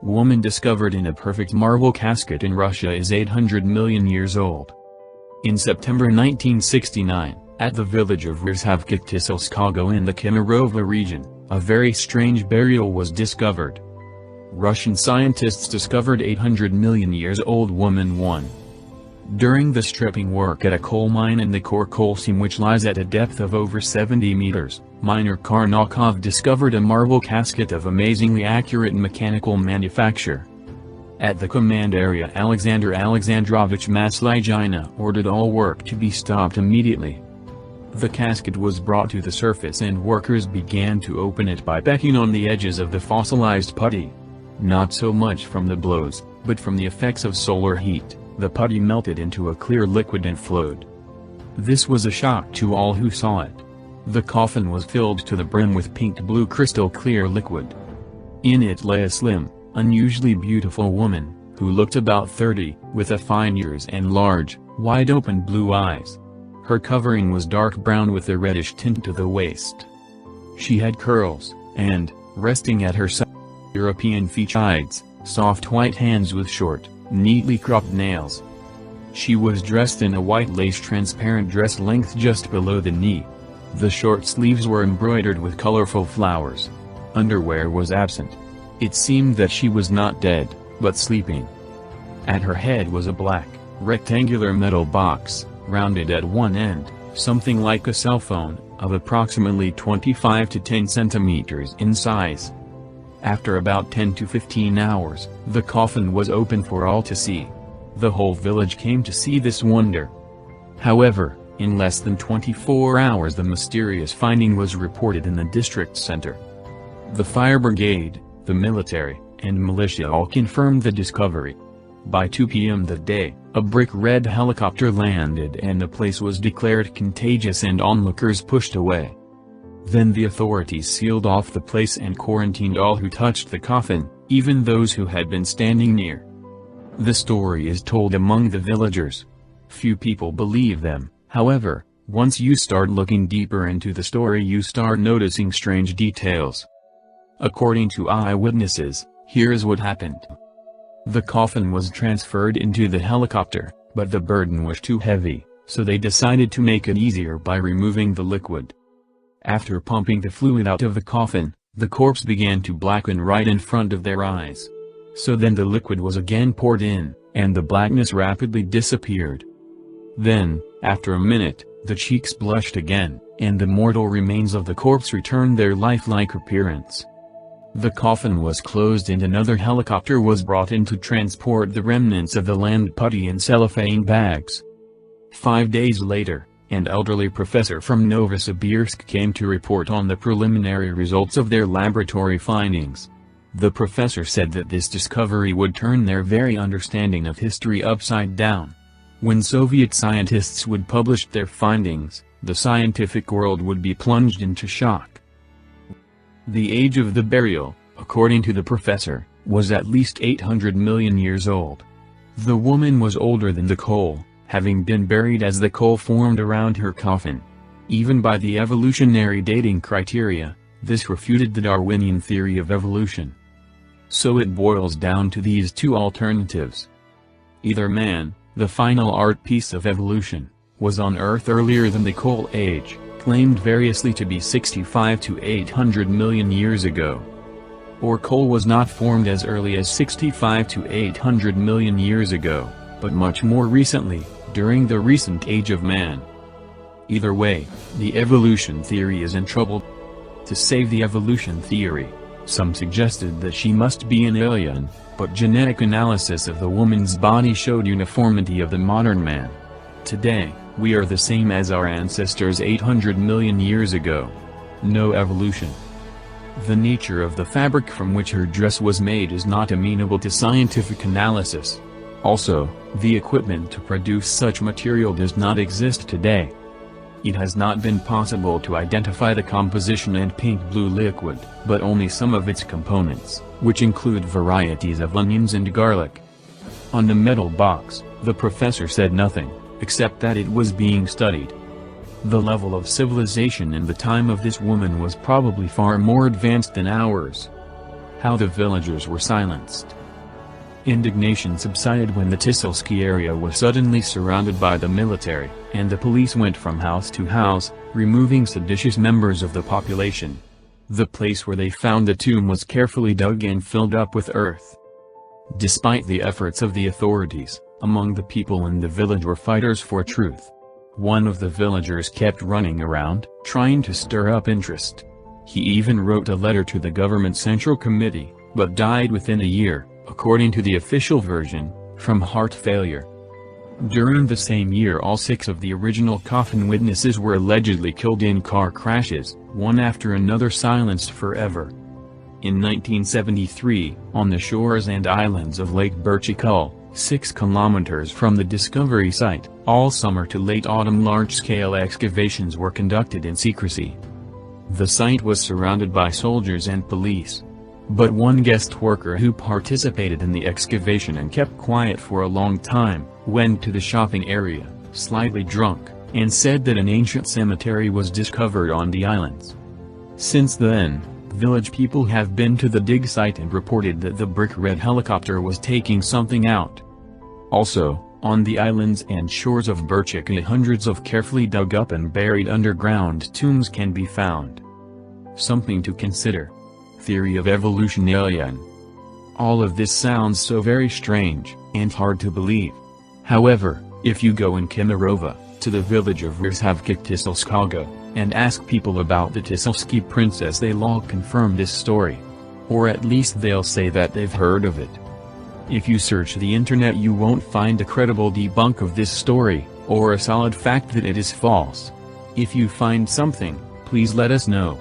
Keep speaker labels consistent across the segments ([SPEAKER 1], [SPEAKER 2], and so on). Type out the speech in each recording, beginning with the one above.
[SPEAKER 1] Woman discovered in a perfect marble casket in Russia is 800 million years old. In September 1969, at the village of Rzhavka-Tiselskogo in the Kemerovo region, a very strange burial was discovered. Russian scientists discovered 800 million years old woman 1. During the stripping work at a coal mine in the Kor coal seam which lies at a depth of over 70 meters, miner Karnakov discovered a marble casket of amazingly accurate mechanical manufacture. At the command area Alexander Alexandrovich Maslyagina ordered all work to be stopped immediately. The casket was brought to the surface and workers began to open it by pecking on the edges of the fossilized putty. Not so much from the blows, but from the effects of solar heat, the putty melted into a clear liquid and flowed. This was a shock to all who saw it. The coffin was filled to the brim with pink-blue crystal clear liquid. In it lay a slim, unusually beautiful woman, who looked about 30, with a fine ears and large, wide-open blue eyes. Her covering was dark brown with a reddish tint to the waist. She had curls, and, resting at her side, European features, soft white hands with short, neatly cropped nails. She was dressed in a white lace transparent dress length just below the knee. The short sleeves were embroidered with colorful flowers. Underwear was absent. It seemed that she was not dead, but sleeping. At her head was a black, rectangular metal box, rounded at one end, something like a cell phone, of approximately 25 to 10 centimeters in size. After about 10 to 15 hours, the coffin was open for all to see. The whole village came to see this wonder. However, in less than 24 hours the mysterious finding was reported in the district center. The fire brigade, the military, and militia all confirmed the discovery. By 2 p.m. that day, a brick-red helicopter landed and the place was declared contagious and onlookers pushed away. Then the authorities sealed off the place and quarantined all who touched the coffin, even those who had been standing near. The story is told among the villagers. Few people believe them, however, once you start looking deeper into the story you start noticing strange details. According to eyewitnesses, here's what happened. The coffin was transferred into the helicopter, but the burden was too heavy, so they decided to make it easier by removing the liquid. After pumping the fluid out of the coffin, the corpse began to blacken right in front of their eyes. So then the liquid was again poured in, and the blackness rapidly disappeared. Then, after a minute, the cheeks blushed again, and the mortal remains of the corpse returned their lifelike appearance. The coffin was closed and another helicopter was brought in to transport the remnants of the land putty in cellophane bags. 5 days later, an elderly professor from Novosibirsk came to report on the preliminary results of their laboratory findings. The professor said that this discovery would turn their very understanding of history upside down. When Soviet scientists would publish their findings, the scientific world would be plunged into shock. The age of the burial, according to the professor, was at least 800 million years old. The woman was older than the coal, having been buried as the coal formed around her coffin. Even by the evolutionary dating criteria, this refuted the Darwinian theory of evolution. So it boils down to these two alternatives. Either man, the final art piece of evolution, was on Earth earlier than the coal age, claimed variously to be 65 to 800 million years ago. Or coal was not formed as early as 65 to 800 million years ago, but much more recently, during the recent age of man. Either way, the evolution theory is in trouble. To save the evolution theory, some suggested that she must be an alien, but genetic analysis of the woman's body showed uniformity of the modern man. Today, we are the same as our ancestors 800 million years ago. No evolution. The nature of the fabric from which her dress was made is not amenable to scientific analysis. Also, the equipment to produce such material does not exist today. It has not been possible to identify the composition and pink-blue liquid, but only some of its components, which include varieties of onions and garlic. On the metal box, the professor said nothing, except that it was being studied. The level of civilization in the time of this woman was probably far more advanced than ours. how the villagers were silenced. Indignation subsided when the Tysolski area was suddenly surrounded by the military, and the police went from house to house, removing seditious members of the population. The place where they found the tomb was carefully dug and filled up with earth. Despite the efforts of the authorities, among the people in the village were fighters for truth. One of the villagers kept running around, trying to stir up interest. He even wrote a letter to the government central committee, but died within a year, according to the official version, from heart failure. During the same year, all 6 of the original coffin witnesses were allegedly killed in car crashes, one after another, silenced forever. In 1973, on the shores and islands of Lake Berchikal, 6 kilometers from the discovery site, all summer to late autumn large-scale excavations were conducted in secrecy. The site was surrounded by soldiers and police. But one guest worker who participated in the excavation and kept quiet for a long time, went to the shopping area, slightly drunk, and said that an ancient cemetery was discovered on the islands. Since then, village people have been to the dig site and reported that the brick-red helicopter was taking something out. Also, on the islands and shores of Berchikal, hundreds of carefully dug up and buried underground tombs can be found. Something to consider. Theory of evolution alien. All of this sounds so very strange, and hard to believe. However, if you go in Kemerovo, to the village of Rzeszawka Tysolskiego, and ask people about the Tysolski princess, they'll all confirm this story. Or at least they'll say that they've heard of it. If you search the internet, you won't find a credible debunk of this story, or a solid fact that it is false. If you find something, please let us know.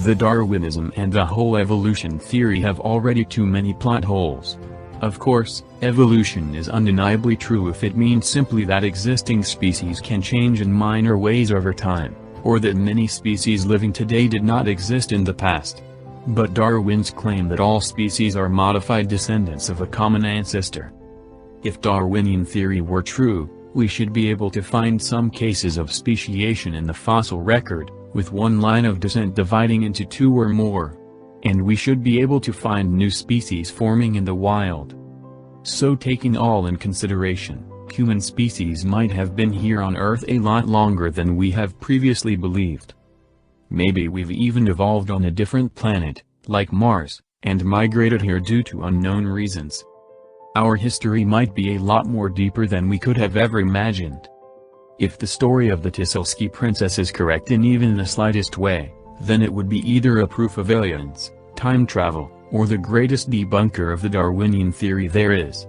[SPEAKER 1] The Darwinism and the whole evolution theory have already too many plot holes. Of course, evolution is undeniably true if it means simply that existing species can change in minor ways over time, or that many species living today did not exist in the past. But Darwin's claim that all species are modified descendants of a common ancestor. If Darwinian theory were true, we should be able to find some cases of speciation in the fossil record, with one line of descent dividing into 2 or more. And we should be able to find new species forming in the wild. So taking all in consideration, human species might have been here on Earth a lot longer than we have previously believed. Maybe we've even evolved on a different planet, like Mars, and migrated here due to unknown reasons. Our history might be a lot more deeper than we could have ever imagined. If the story of the Tysolski princess is correct in even the slightest way, then it would be either a proof of aliens, time travel, or the greatest debunker of the Darwinian theory there is.